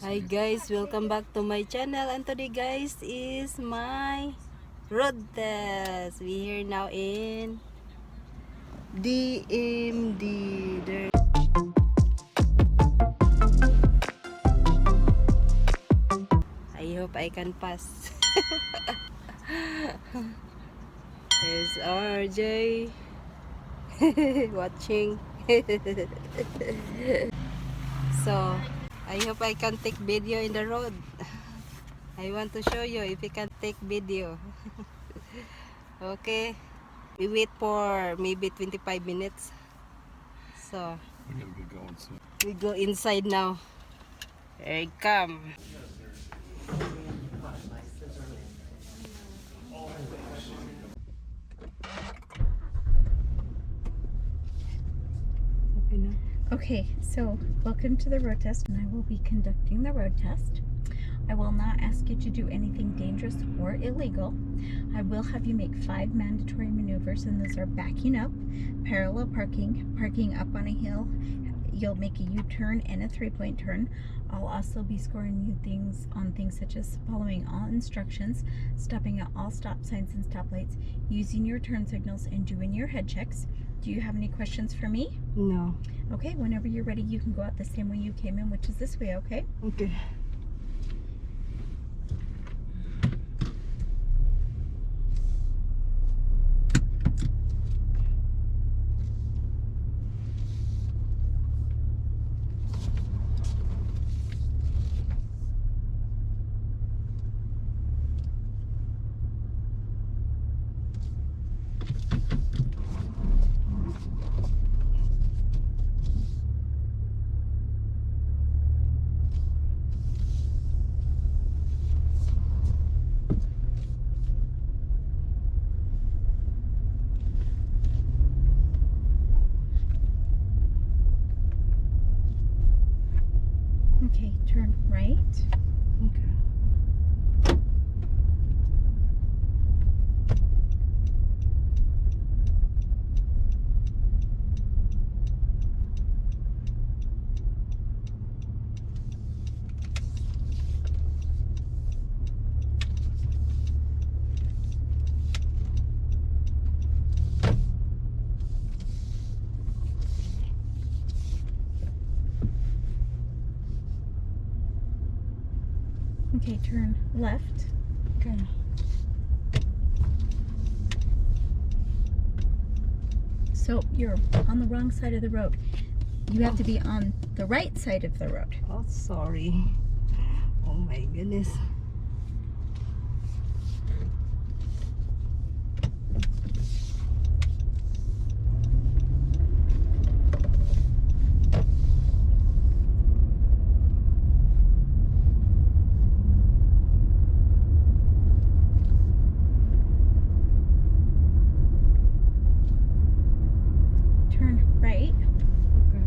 Hi guys, welcome back to my channel, and today guys is my road test. We here now in DMD. There. I hope I can pass. There's RJ watching. So I hope I can take video in the road. I want to show you if you can take video. Okay, we wait for maybe 25 minutes. So We gotta get going soon. we go inside now. Here I come. Okay, so welcome to the road test, and I will be conducting the road test. I will not ask you to do anything dangerous or illegal. I will have you make 5 mandatory maneuvers, and those are backing up, parallel parking, parking up on a hill. You'll make a U-turn and a 3-point turn. I'll also be scoring you things such as following all instructions, stopping at all stop signs and stoplights, using your turn signals, and doing your head checks. Do you have any questions for me? No. Okay, whenever you're ready, you can go out the same way you came in, which is this way, okay? Okay. Okay, turn right. Okay. Okay, turn left. Okay. So you're on the wrong side of the road. You have to be on the right side of the road. Oh, sorry. Oh my goodness. Turn right. Okay.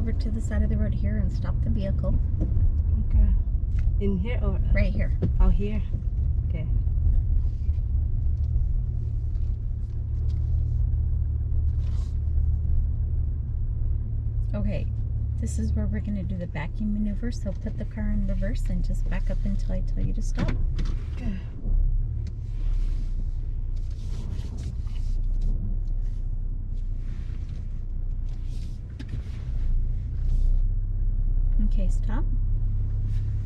over to the side of the road here and stop the vehicle. Okay. In here or Right here. oh here? Okay. Okay, this is where we're going to do the backing maneuver. So put the car in reverse and just back up until I tell you to stop. Okay. Okay, stop.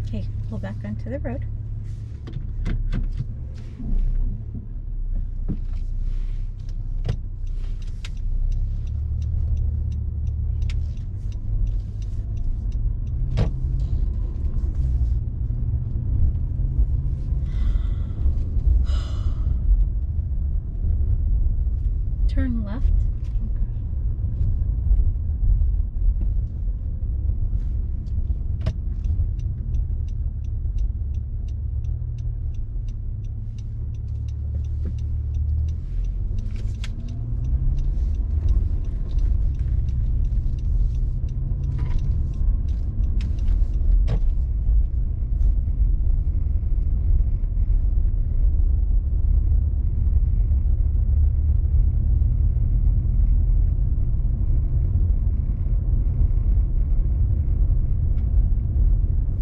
Okay, pull back onto the road. Turn left.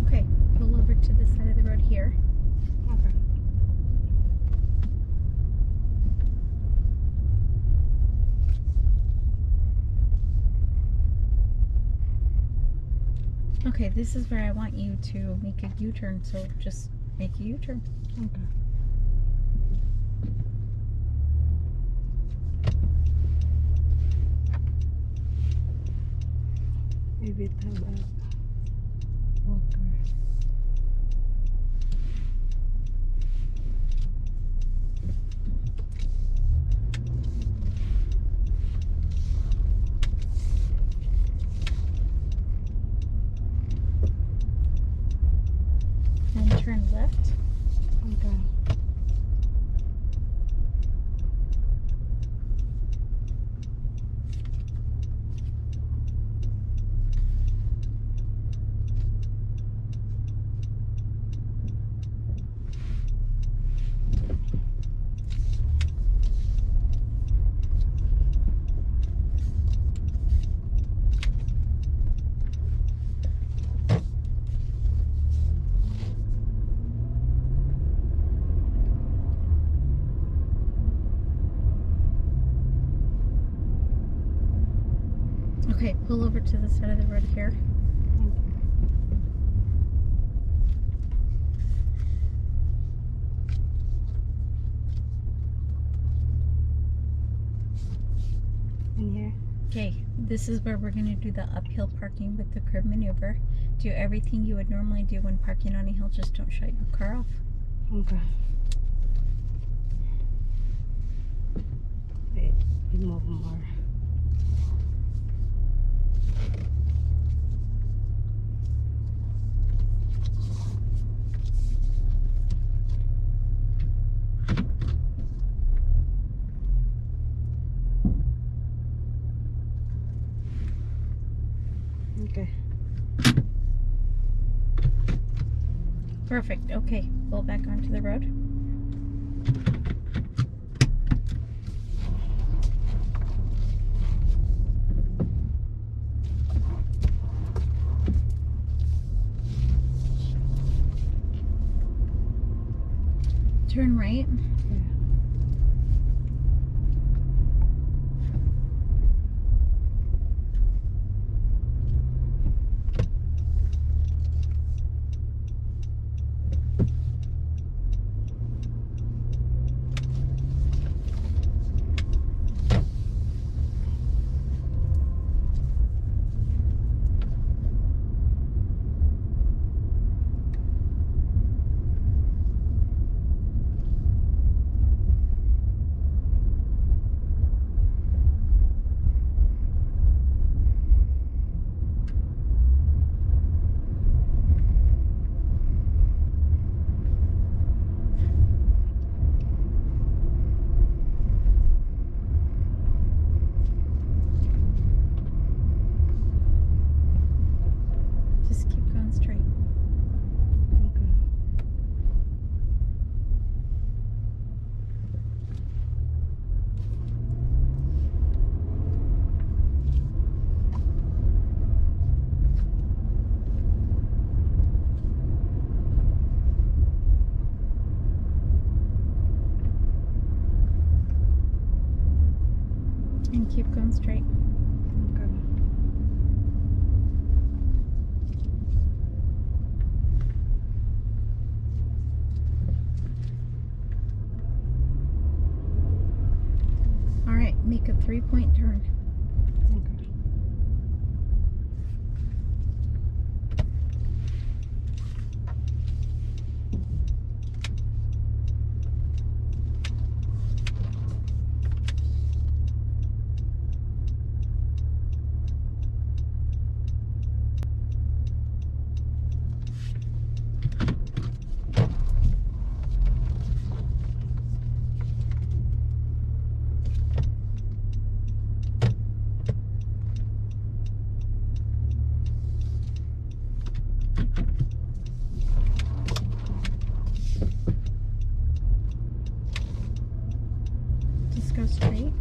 Okay, pull over to the side of the road here. Okay. Okay, this is where I want you to make a U-turn, so just make a U-turn. Okay. Maybe tell walker. And turn left. Okay. Okay, pull over to the side of the road here. In here. Okay, this is where we're going to do the uphill parking with the curb maneuver. Do everything you would normally do when parking on a hill, just don't shut your car off. Okay. Wait, move more. Okay. Perfect. Okay, pull back onto the road. Turn right. Yeah. straight. Okay. All right, make a 3-point turn. Okay. Just go straight.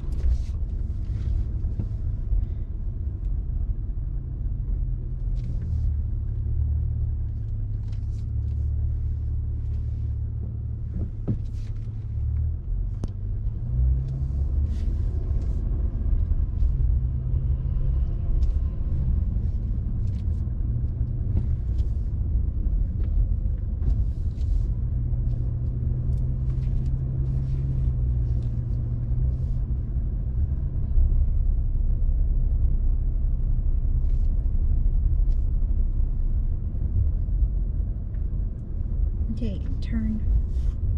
Okay, turn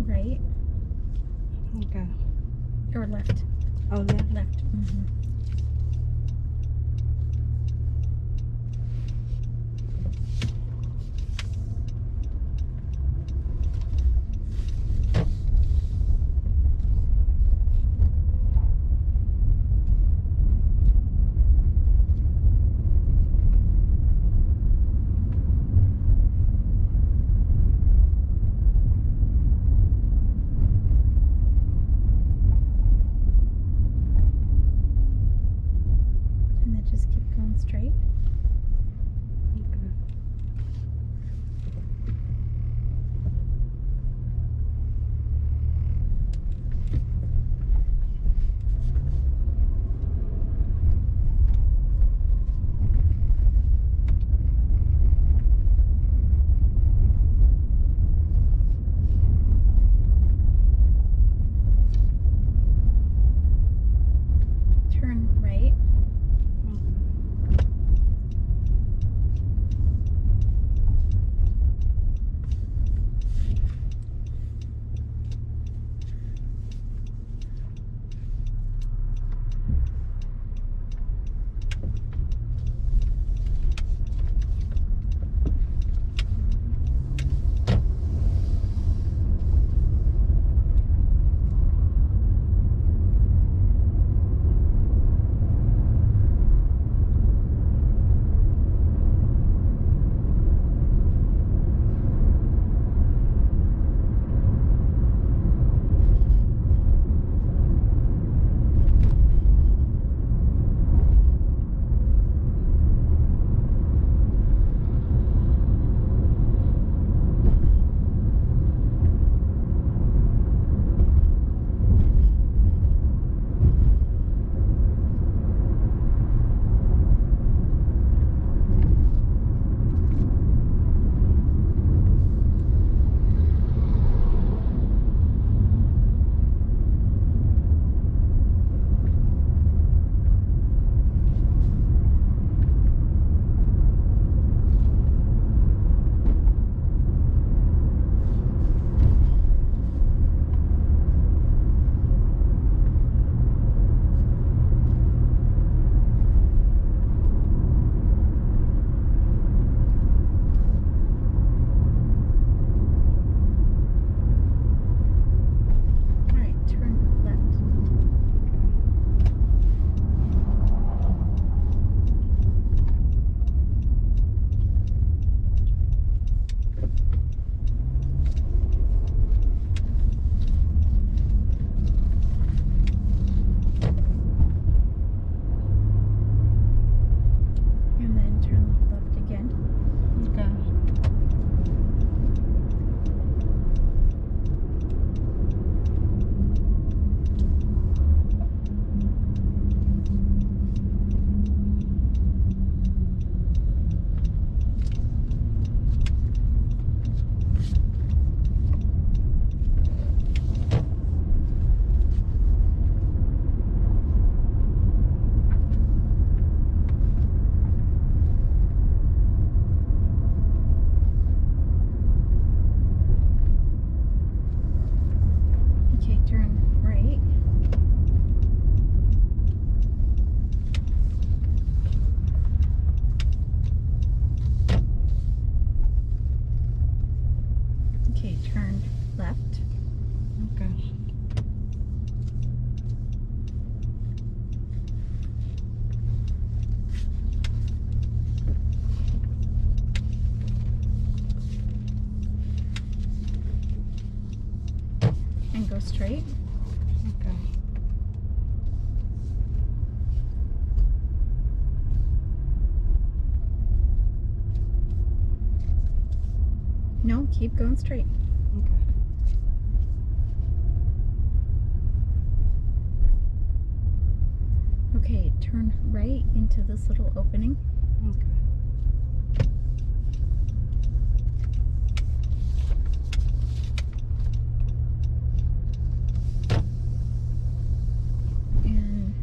right Okay. or left. Oh, left. Left. And then just keep going straight. Okay. Turn right. All right, turn left. And then turn left again. Okay. straight. Okay. No, keep going straight. Okay. Okay, turn right into this little opening. Okay. And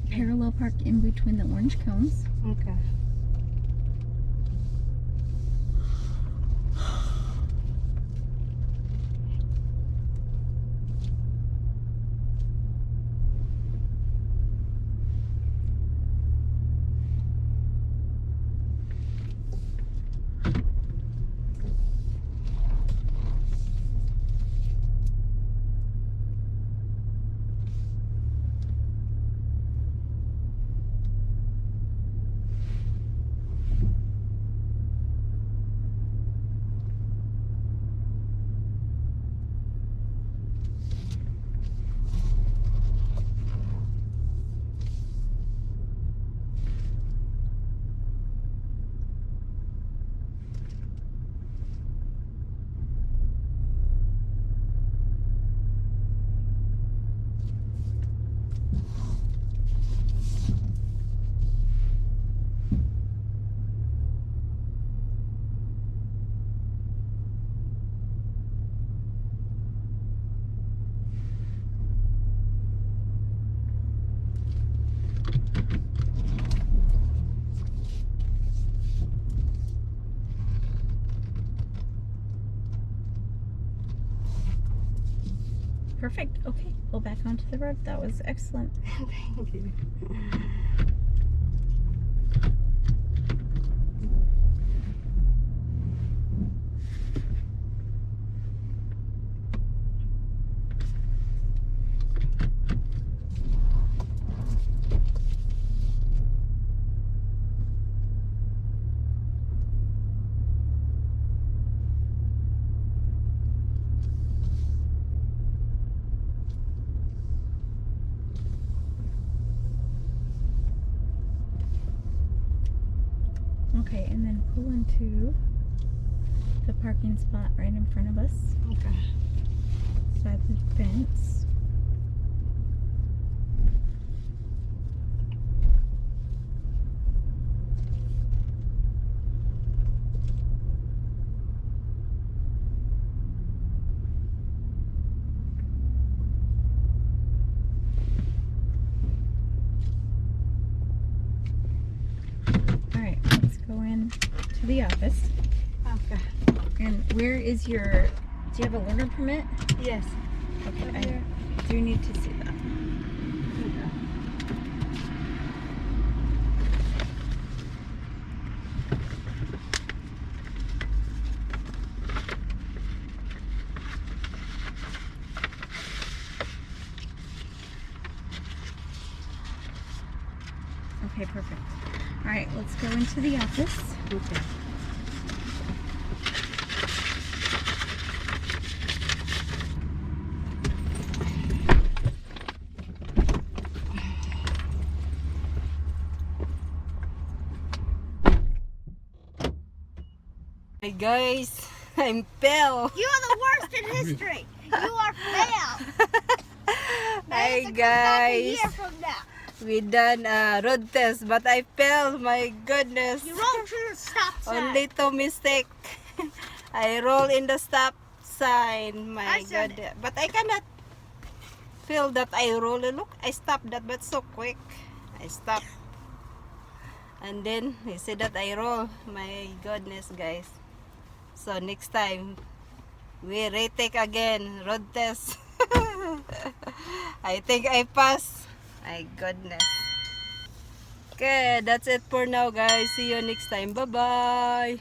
parallel park in between the orange cones. Okay. Perfect. Okay, pull back onto the road. That was excellent. Thank you. Okay, and then pull into the parking spot right in front of us. Okay. Beside the fence. Alright, let's go in to the office. Okay. And where is your, do you have a learner permit? Yes. Okay, Up I here. do need to see that. Okay. Okay, perfect. Alright, let's go into the office. Okay. Hey guys, I'm Pel. You are the worst in history. You are fail. Hi A guys, year from now. we done a road test, but I fell. My goodness, You rolled through the stop sign. only two mistake. I roll in the stop sign. My I said God, but I cannot feel that I roll. Look, I stopped that, but so quick. I stopped, and then he said that I roll. My goodness, guys. So next time we retake again road test. I think I pass. My goodness. Okay, that's it for now, guys. See you next time. Bye bye.